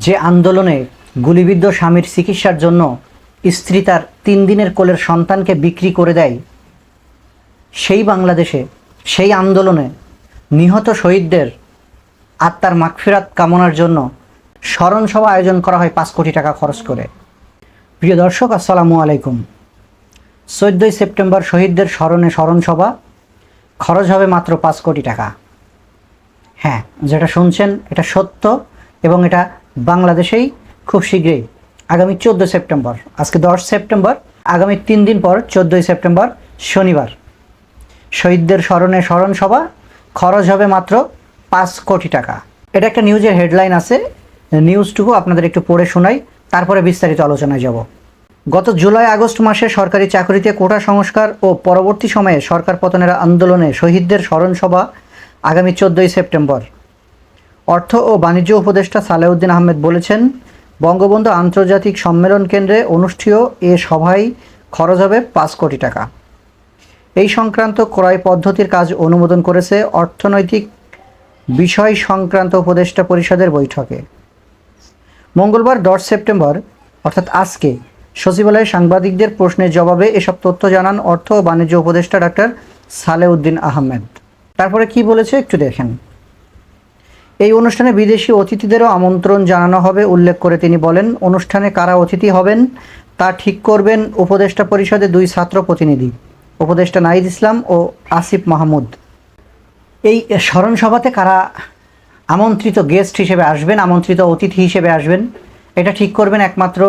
যে আন্দোলনে গুলিবিদ্ধ স্বামীর চিকিৎসার জন্য স্ত্রী তার 3 দিনের কোলের সন্তানকে বিক্রি করে দেয়, সেই বাংলাদেশে সেই আন্দোলনে নিহত শহীদদের আত্মার মাগফিরাত কামনার জন্য স্মরণ সভা আয়োজন করা হয় 5 কোটি টাকা খরচ করে। প্রিয় দর্শক, আসসালামু আলাইকুম। 14ই সেপ্টেম্বর শহীদদের স্মরণে স্মরণ সভা, খরচ হবে মাত্র 5 কোটি টাকা। হ্যাঁ, যেটা শুনছেন এটা সত্য এবং এটা বাংলাদেশেই খুব শীঘ্রই আগামী 14 সেপ্টেম্বর, আজকে 10 সেপ্টেম্বর, আগামী 3 দিন পর 14ই সেপ্টেম্বর শনিবার শহীদদের স্মরণে স্মরণ সভা, খরচ হবে মাত্র 5 কোটি টাকা। এটা একটা নিউজের হেডলাইন আছে, নিউজটুকু আপনাদের একটু পড়ে শোনাই, তারপরে বিস্তারিত আলোচনায় যাব। গত জুলাই আগস্ট মাসে সরকারি চাকরিতে কোটা সংস্কার ও পরবর্তী সময়ে সরকার পতনের আন্দোলনে শহীদদের স্মরণ সভা আগামী 14ই সেপ্টেম্বর। অর্থ ও বাণিজ্য উপদেষ্টা সালেউদ্দিন আহমেদ বলেছেন, বঙ্গবন্ধু আন্তর্জাতিক সম্মেলন কেন্দ্রে অনুষ্ঠেয় এ সভায় খরচ হবে 5 কোটি টাকা। এই সংক্রান্ত ক্রয় পদ্ধতির কাজ অনুমোদন করেছে অর্থনৈতিক বিষয় সংক্রান্ত উপদেষ্টা পরিষদের বৈঠকে। মঙ্গলবার 10 সেপ্টেম্বর অর্থাৎ আজকে সচিবালয়ে সাংবাদিকদের প্রশ্নের জবাবে এসব তথ্য জানান অর্থ ও বাণিজ্য উপদেষ্টা ডাক্তার সালেউদ্দিন আহমেদ। তারপরে কি বলেছে একটু দেখেন। এই অনুষ্ঠানে বিদেশি অতিথিদেরও আমন্ত্রণ জানানো হবে উল্লেখ করে তিনি বলেন, অনুষ্ঠানে কারা অতিথি হবেন তা ঠিক করবেন উপদেষ্টা পরিষদের 2 ছাত্র প্রতিনিধি, উপদেষ্টা নাহিদ ইসলাম ও আসিফ মাহমুদ। এই স্মরণ সভাতে কারা আমন্ত্রিত গেস্ট হিসেবে আসবেন, আমন্ত্রিত অতিথি হিসেবে আসবেন, এটা ঠিক করবেন একমাত্র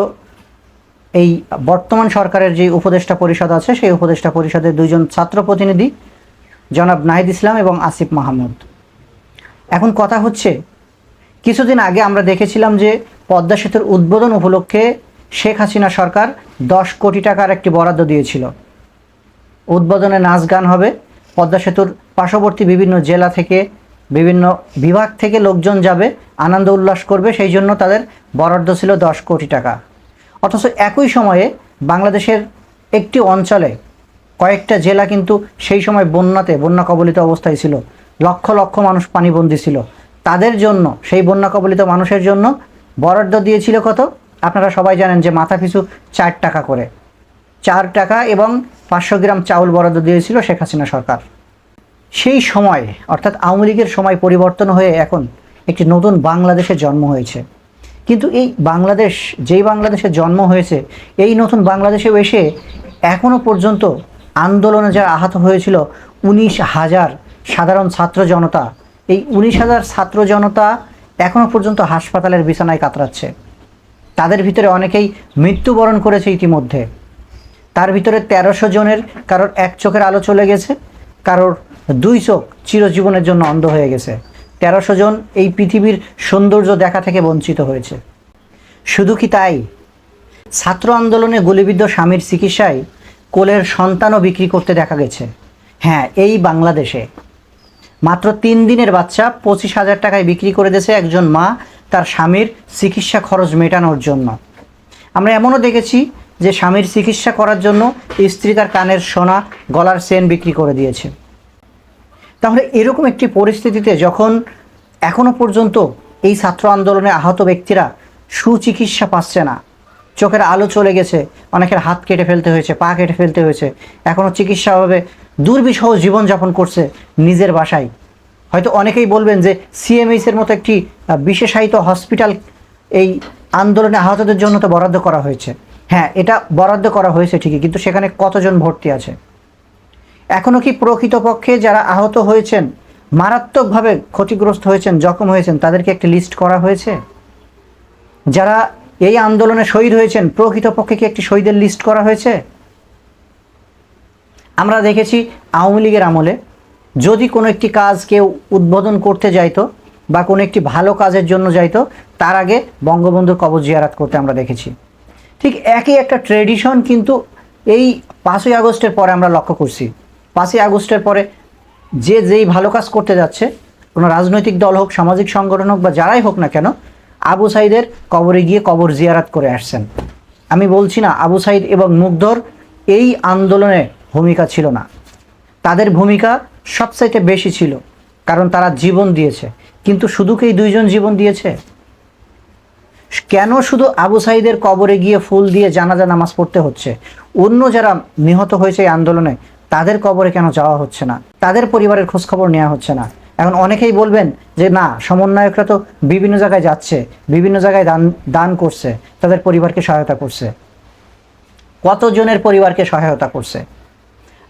এই বর্তমান সরকারের যে উপদেষ্টা পরিষদ আছে সেই উপদেষ্টা পরিষদের 2 জন ছাত্র প্রতিনিধি, জনাব নাহিদ ইসলাম এবং আসিফ মাহমুদ। এখন কথা হচ্ছে, কিছুদিন আগে আমরা দেখেছিলাম যে পদ্মা সেতুর উদ্বোধন উপলক্ষে শেখ হাসিনা সরকার 10 কোটি টাকার একটি বরাদ্দ দিয়েছিল। উদ্বোধনে নাচ গান হবে, পদ্মা সেতুর পার্শ্ববর্তী বিভিন্ন জেলা থেকে বিভিন্ন বিভাগ থেকে লোকজন যাবে, আনন্দ উল্লাস করবে, সেই জন্য তাদের বরাদ্দ ছিল 10 কোটি টাকা। অথচ একই সময়ে বাংলাদেশের একটি অঞ্চলে কয়েকটা জেলা কিন্তু সেই সময় বন্যা কবলিত অবস্থায় ছিল, লক্ষ লক্ষ মানুষ পানিবন্দী ছিল। তাদের জন্য, সেই বন্যা কবলিত মানুষের জন্য বরাদ্দ দিয়েছিল কত? আপনারা সবাই জানেন যে মাথা পিছু 4 টাকা করে, 4 টাকা এবং 500 গ্রাম চাউল বরাদ্দ দিয়েছিল শেখ হাসিনা সরকার। সেই সময় অর্থাৎ আওয়ামী লীগের সময় পরিবর্তন হয়ে এখন একটি নতুন বাংলাদেশের জন্ম হয়েছে। কিন্তু এই বাংলাদেশ, যেই বাংলাদেশে জন্ম হয়েছে, এই নতুন বাংলাদেশেও এসে এখনও পর্যন্ত আন্দোলনে যারা আহত হয়েছিল 19,000 সাধারণ ছাত্র জনতা, এই 19,000 ছাত্র জনতা এখনও পর্যন্ত হাসপাতালের বিছানায় কাতরাচ্ছে। তাদের ভিতরে অনেকেই মৃত্যুবরণ করেছে ইতিমধ্যে। তার ভিতরে 1300 জনের কারোর 1 চোখের আলো চলে গেছে, কারোর 2 চোখ চিরজীবনের জন্য অন্ধ হয়ে গেছে। 1300 জন এই পৃথিবীর সৌন্দর্য দেখা থেকে বঞ্চিত হয়েছে। শুধু কি তাই, ছাত্র আন্দোলনে গুলিবিদ্ধ স্বামীর চিকিৎসায় কোলের সন্তানও বিক্রি করতে দেখা গেছে। হ্যাঁ, এই বাংলাদেশে মাত্র 3 দিনের বাচ্চা 25,000 টাকায় বিক্রি করে দিয়েছে একজন মা তার স্বামীর চিকিৎসা খরচ মেটানোর জন্য। আমরা এমনও দেখেছি যে স্বামীর চিকিৎসা করার জন্য স্ত্রী তার কানের সোনা, গলার চেন বিক্রি করে দিয়েছে। তাহলে এরকম একটি পরিস্থিতিতে যখন এখনও পর্যন্ত এই ছাত্র আন্দোলনে আহত ব্যক্তিরা সুচিকিৎসা পাচ্ছে না, চোখের আলো চলে গেছে, অনেকের হাত কেটে ফেলতে হয়েছে, পা কেটে ফেলতে হয়েছে, এখনও চিকিৎসা অভাবে দুর্বিষহ জীবনযাপন করছে নিজের বাসায়। হয়তো অনেকেই বলবেন যে সিএমএইচের মতো একটি বিশেষায়িত হসপিটাল এই আন্দোলনে আহতদের জন্য তো বরাদ্দ করা হয়েছে। হ্যাঁ, এটা বরাদ্দ করা হয়েছে ঠিকই, কিন্তু সেখানে কতজন ভর্তি আছে? এখনও কি প্রকৃতপক্ষে যারা আহত হয়েছেন, মারাত্মকভাবে ক্ষতিগ্রস্ত হয়েছেন, জখম হয়েছেন, তাদেরকে একটি লিস্ট করা হয়েছে? যারা এই আন্দোলনে শহীদ হয়েছেন, প্রকৃতপক্ষে কি একটি শহীদের লিস্ট করা হয়েছে? আমরা দেখেছি আওয়ামী লীগের আমলে যদি কোনো একটি কাজ কেউ উদ্বোধন করতে যাইতো বা কোনো একটি ভালো কাজের জন্য যাইতো, তার আগে বঙ্গবন্ধুর কবর জিয়ারত করতে আমরা দেখেছি। ঠিক একই একটা ট্রেডিশন কিন্তু এই 5ই আগস্টের পরে আমরা লক্ষ্য করছি। 5ই আগস্টের পরে যেই ভালো কাজ করতে যাচ্ছে, কোনো রাজনৈতিক দল হোক, সামাজিক সংগঠন হোক বা যারাই হোক না কেন, আবু সাইদের কবরে গিয়ে কবর জিয়ারত করে আসছেন। আমি বলছি না আবু সাইদ এবং মুগ্ধর এই আন্দোলনে ভূমিকা ছিল না, তাদের ভূমিকা সবচাইতে বেশি ছিল, কারণ তারা জীবন দিয়েছে। কিন্তু শুধু কি 2 জন জীবন দিয়েছে? কেন শুধু আবু সাঈদের কবরে গিয়ে ফুল দিয়ে জানাজা নামাজ পড়তে হচ্ছে? অন্য যারা নিহত হয়েছে এই আন্দোলনে তাদের কবরে কেন যাওয়া হচ্ছে না? তাদের পরিবারের খোঁজখবর নেওয়া হচ্ছে না? এখন অনেকেই বলবেন যে না, সমন্বয়করা তো বিভিন্ন জায়গায় যাচ্ছে, বিভিন্ন জায়গায় দান করছে, তাদের পরিবারকে সহায়তা করছে। কতজনের পরিবারকে সহায়তা করছে?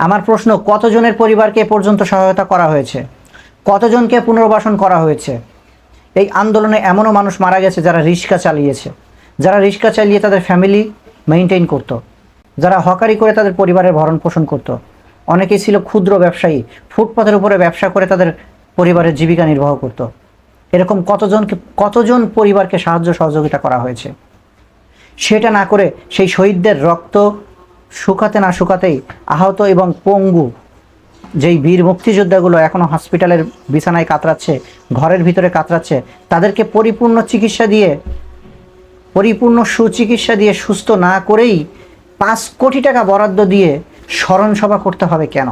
আমার প্রশ্ন, কতজনের পরিবারকে এ পর্যন্ত সহায়তা করা হয়েছে? কতজনকে পুনর্বাসন করা হয়েছে? এই আন্দোলনে এমনও মানুষ মারা গেছে যারা রিক্সা চালিয়েছে, যারা রিক্সা চালিয়ে তাদের ফ্যামিলি মেইনটেইন করত, যারা হকারি করে তাদের পরিবারের ভরণ পোষণ করত। অনেকেই ছিল ক্ষুদ্র ব্যবসায়ী, ফুটপাতের উপরে ব্যবসা করে তাদের পরিবারের জীবিকা নির্বাহ করত। এরকম কতজন পরিবারকে সাহায্য সহযোগিতা করা হয়েছে? সেটা না করে সেই শহীদদের রক্ত শুকাতে না শুকাতেই আহত এবং পঙ্গু যেই বীর মুক্তিযোদ্ধাগুলো এখনও হসপিটালের বিছানায় কাতরাচ্ছে, ঘরের ভিতরে কাতরাচ্ছে, তাদেরকে পরিপূর্ণ সুচিকিৎসা দিয়ে সুস্থ না করেই 5 কোটি টাকা বরাদ্দ দিয়ে স্মরণ সভা করতে হবে কেন?